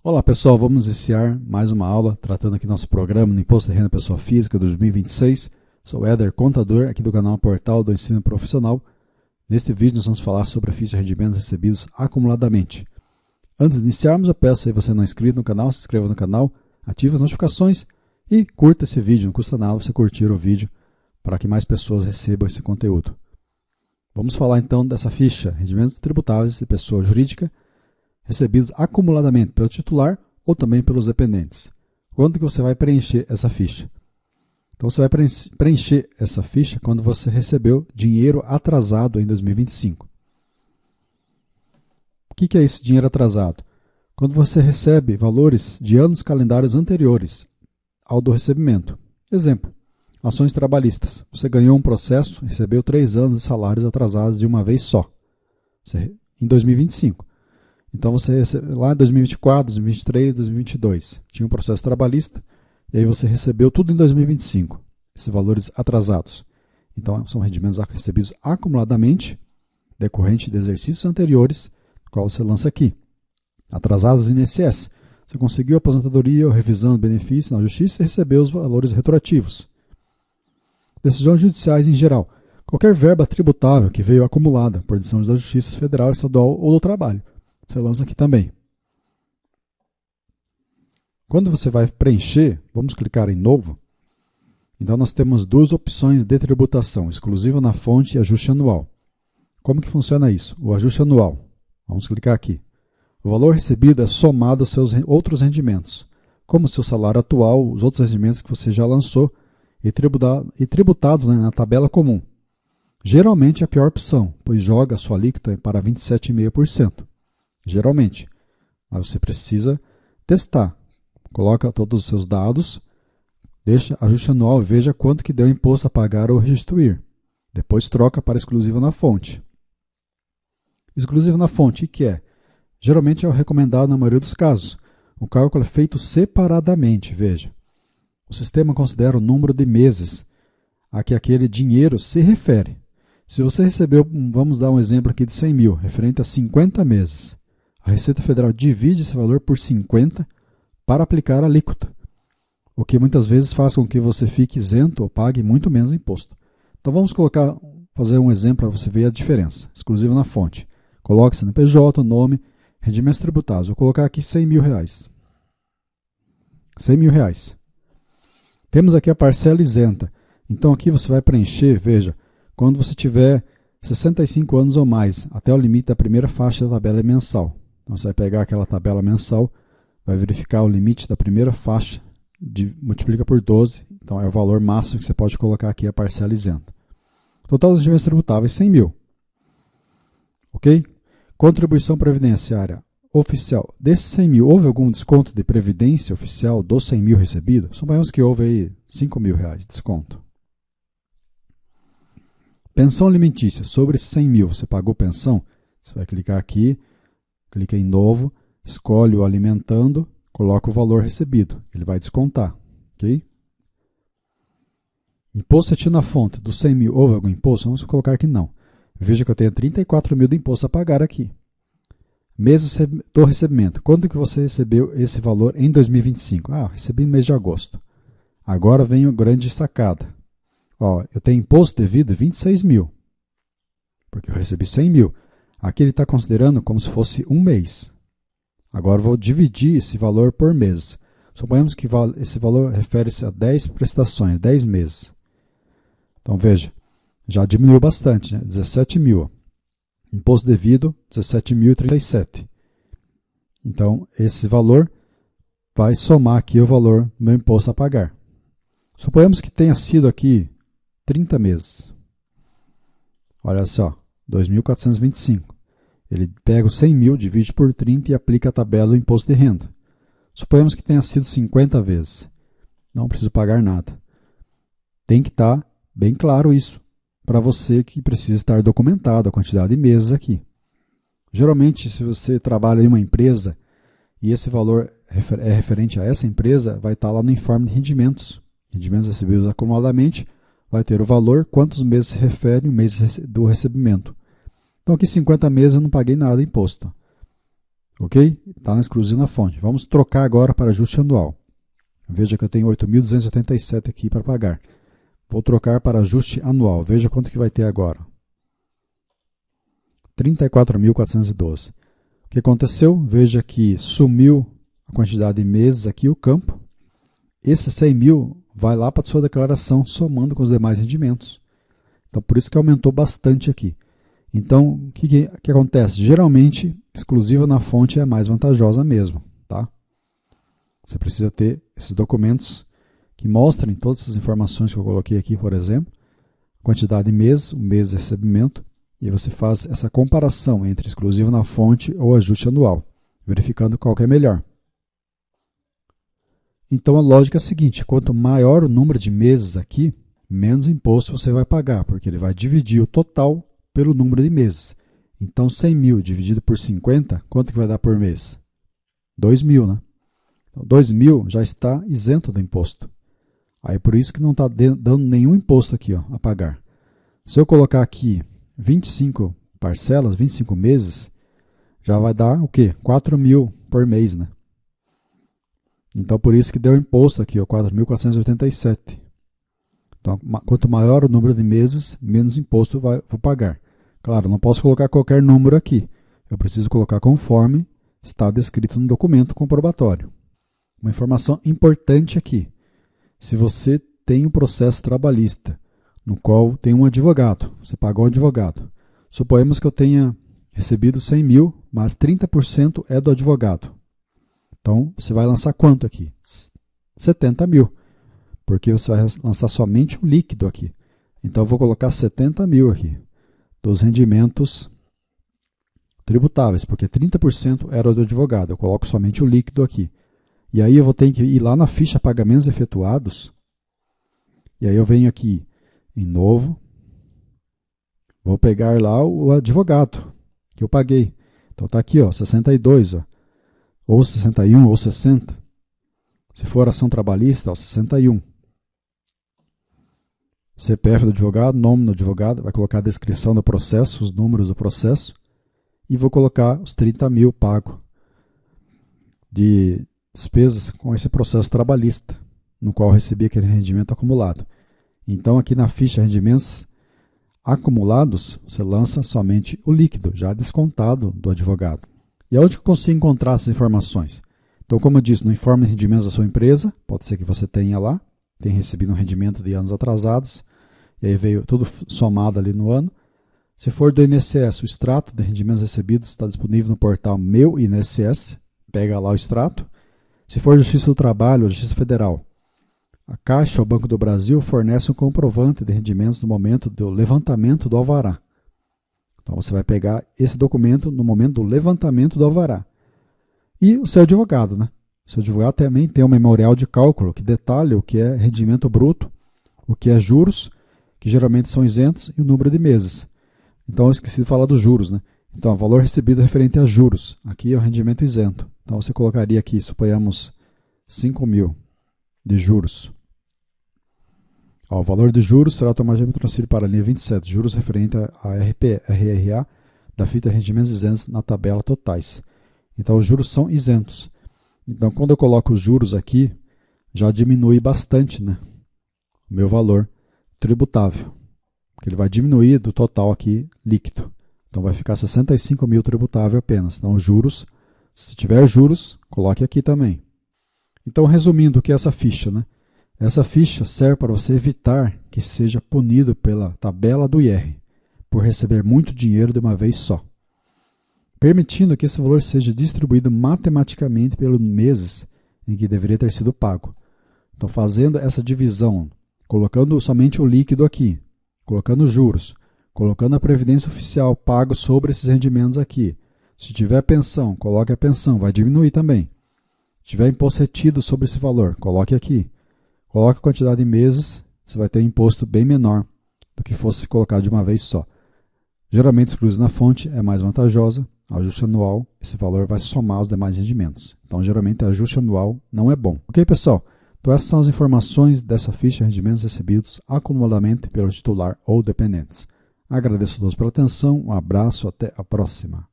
Olá pessoal, vamos iniciar mais uma aula tratando aqui nosso programa no Imposto de Renda Pessoa Física 2026. Sou Éder, contador aqui do canal Portal do Ensino Profissional. Neste vídeo nós vamos falar sobre a ficha de rendimentos recebidos acumuladamente. Antes de iniciarmos, eu peço aí você não é inscrito no canal, se inscreva no canal, ative as notificações e curta esse vídeo. Não custa nada você curtir o vídeo para que mais pessoas recebam esse conteúdo. Vamos falar então dessa ficha, rendimentos tributáveis de pessoa jurídica, recebidos acumuladamente pelo titular ou também pelos dependentes. Quando que você vai preencher essa ficha? Então você vai preencher essa ficha quando você recebeu dinheiro atrasado em 2025. O que é esse dinheiro atrasado? Quando você recebe valores de anos calendários anteriores ao do recebimento. Exemplo, ações trabalhistas. Você ganhou um processo, recebeu 3 anos de salários atrasados de uma vez só, em 2025. Então você recebeu lá em 2024, 2023, 2022, tinha um processo trabalhista, e aí você recebeu tudo em 2025, esses valores atrasados. Então são rendimentos recebidos acumuladamente, decorrente de exercícios anteriores, qual você lança aqui. Atrasados do INSS, você conseguiu aposentadoria ou revisão de benefício na justiça e recebeu os valores retroativos. Decisões judiciais em geral, qualquer verba tributável que veio acumulada por decisões da Justiça Federal, Estadual ou do Trabalho. Você lança aqui também. Quando você vai preencher, vamos clicar em novo. Então nós temos duas opções de tributação, exclusiva na fonte e ajuste anual. Como que funciona isso? O ajuste anual. Vamos clicar aqui. O valor recebido é somado aos seus outros rendimentos, como o seu salário atual, os outros rendimentos que você já lançou e tributados na tabela comum. Geralmente é a pior opção, pois joga a sua alíquota para 27,5%. Geralmente, mas você precisa testar. Coloca todos os seus dados, deixa ajuste anual e veja quanto que deu imposto a pagar ou restituir. Depois troca para exclusiva na fonte. Exclusiva na fonte, o que é? Geralmente é o recomendado na maioria dos casos. O cálculo é feito separadamente, veja. O sistema considera o número de meses a que aquele dinheiro se refere. Se você recebeu, vamos dar um exemplo aqui de 100 mil, referente a 50 meses. A Receita Federal divide esse valor por 50 para aplicar a alíquota, o que muitas vezes faz com que você fique isento ou pague muito menos imposto. Então vamos fazer um exemplo para você ver a diferença, exclusivo na fonte. Coloque CNPJ, nome, rendimentos tributáveis. Vou colocar aqui 100 mil reais. 100 mil reais. Temos aqui a parcela isenta. Então aqui você vai preencher, veja, quando você tiver 65 anos ou mais, até o limite da primeira faixa da tabela mensal. Então você vai pegar aquela tabela mensal, vai verificar o limite da primeira faixa, multiplica por 12, então é o valor máximo que você pode colocar aqui, a parcela isenta. Total dos rendimentos tributáveis, 100 mil. Ok? Contribuição previdenciária oficial. Desses 100 mil, houve algum desconto de previdência oficial dos 100 mil recebido? Suponhamos que houve aí 5 mil reais de desconto. Pensão alimentícia, sobre esses 100 mil, você pagou pensão? Você vai clicar aqui, clica em novo, escolhe o alimentando, coloca o valor recebido, ele vai descontar, ok? Imposto retido na fonte, dos 100 mil, houve algum imposto? Vamos colocar que não. Veja que eu tenho 34 mil de imposto a pagar aqui. Mês do recebimento, quando que você recebeu esse valor em 2025? Ah, recebi no mês de agosto. Agora vem a grande sacada. Ó, eu tenho imposto devido 26 mil, porque eu recebi 100 mil. Aqui ele está considerando como se fosse um mês. Agora vou dividir esse valor por mês. Suponhamos que esse valor refere-se a 10 prestações, 10 meses. Então veja, já diminuiu bastante, né? 17 mil. Imposto devido, 17.037. Então esse valor vai somar aqui o valor do meu imposto a pagar. Suponhamos que tenha sido aqui 30 meses. Olha só, 2.425. Ele pega os 100 mil, divide por 30 e aplica a tabela do imposto de renda. Suponhamos que tenha sido 50 vezes. Não preciso pagar nada. Tem que estar bem claro isso, para você que precisa estar documentado a quantidade de meses aqui. Geralmente, se você trabalha em uma empresa e esse valor é referente a essa empresa, vai estar lá no informe de rendimentos. Rendimentos recebidos acumuladamente, vai ter o valor, quantos meses se refere o mês do recebimento. Então aqui 50 meses eu não paguei nada de imposto. Ok? Está na exclusiva na fonte. Vamos trocar agora para ajuste anual. Veja que eu tenho 8.287 aqui para pagar. Vou trocar para ajuste anual. Veja quanto que vai ter agora. 34.412. O que aconteceu? Veja que sumiu a quantidade de meses aqui, o campo. Esse 100 mil vai lá para a sua declaração, somando com os demais rendimentos. Então, por isso que aumentou bastante aqui. Então, o que acontece? Geralmente, exclusiva na fonte é mais vantajosa mesmo. Tá? Você precisa ter esses documentos que mostrem todas essas informações que eu coloquei aqui, por exemplo. Quantidade de meses, o mês de recebimento. E você faz essa comparação entre exclusivo na fonte ou ajuste anual, verificando qual que é melhor. Então a lógica é a seguinte, quanto maior o número de meses aqui, menos imposto você vai pagar, porque ele vai dividir o total pelo número de meses. Então 100 mil dividido por 50, quanto que vai dar por mês? 2.000, né? Então, 2.000 já está isento do imposto. Aí por isso que não está dando nenhum imposto aqui ó, a pagar. Se eu colocar aqui 25 parcelas, 25 meses, já vai dar o quê? 4.000 por mês, né? Então, por isso que deu imposto aqui, 4.487. Então, quanto maior o número de meses, menos imposto vou pagar. Claro, não posso colocar qualquer número aqui. Eu preciso colocar conforme está descrito no documento comprobatório. Uma informação importante aqui. Se você tem um processo trabalhista, no qual tem um advogado, você pagou um advogado. Suponhamos que eu tenha recebido 100 mil, mas 30% é do advogado. Então, você vai lançar quanto aqui? 70 mil, porque você vai lançar somente o líquido aqui. Então, eu vou colocar 70 mil aqui, dos rendimentos tributáveis, porque 30% era do advogado, eu coloco somente o líquido aqui. E aí eu vou ter que ir lá na ficha pagamentos efetuados, e aí eu venho aqui em novo, vou pegar lá o advogado que eu paguei. Então está aqui, ó, 62, ó, ou 61, ou 60. Se for ação trabalhista, ó, 61. CPF do advogado, nome do advogado, vai colocar a descrição do processo, os números do processo, e vou colocar os 30 mil pago de despesas com esse processo trabalhista, no qual eu recebi aquele rendimento acumulado. Então, aqui na ficha rendimentos acumulados, você lança somente o líquido, já descontado do advogado. E aonde que eu consigo encontrar essas informações? Então, como eu disse, no informe de rendimentos da sua empresa, pode ser que você tenha lá, tenha recebido um rendimento de anos atrasados, e aí veio tudo somado ali no ano. Se for do INSS, o extrato de rendimentos recebidos está disponível no portal Meu INSS, pega lá o extrato. Se for Justiça do Trabalho ou Justiça Federal, a Caixa ou Banco do Brasil fornece um comprovante de rendimentos no momento do levantamento do alvará. Então você vai pegar esse documento no momento do levantamento do alvará. E o seu advogado, né? O seu advogado também tem um memorial de cálculo que detalha o que é rendimento bruto, o que é juros, que geralmente são isentos, e o número de meses. Então eu esqueci de falar dos juros, né? Então, o valor recebido referente a juros. Aqui é o rendimento isento. Então, você colocaria aqui, suponhamos, 5 mil de juros. Ó, o valor de juros será automaticamente transferido para a linha 27, juros referente a RRA da fita rendimentos isentos na tabela totais. Então, os juros são isentos. Então, quando eu coloco os juros aqui, já diminui bastante, né, o meu valor tributável. Porque ele vai diminuir do total aqui líquido. Então, vai ficar 65 mil tributável apenas. Então, os juros, se tiver juros, coloque aqui também. Então, resumindo, o que é essa ficha, né? Essa ficha serve para você evitar que seja punido pela tabela do IR, por receber muito dinheiro de uma vez só, permitindo que esse valor seja distribuído matematicamente pelos meses em que deveria ter sido pago. Então, fazendo essa divisão, colocando somente o líquido aqui, colocando os juros, colocando a previdência oficial pago sobre esses rendimentos aqui. Se tiver pensão, coloque a pensão, vai diminuir também. Se tiver imposto retido sobre esse valor, coloque aqui. Coloque a quantidade de meses, você vai ter um imposto bem menor do que fosse colocado de uma vez só. Geralmente, excluído na fonte é mais vantajosa. Ajuste anual, esse valor vai somar os demais rendimentos. Então, geralmente, ajuste anual não é bom. Ok, pessoal? Então, essas são as informações dessa ficha de rendimentos recebidos acumuladamente pelo titular ou dependentes. Agradeço a todos pela atenção, um abraço, até a próxima.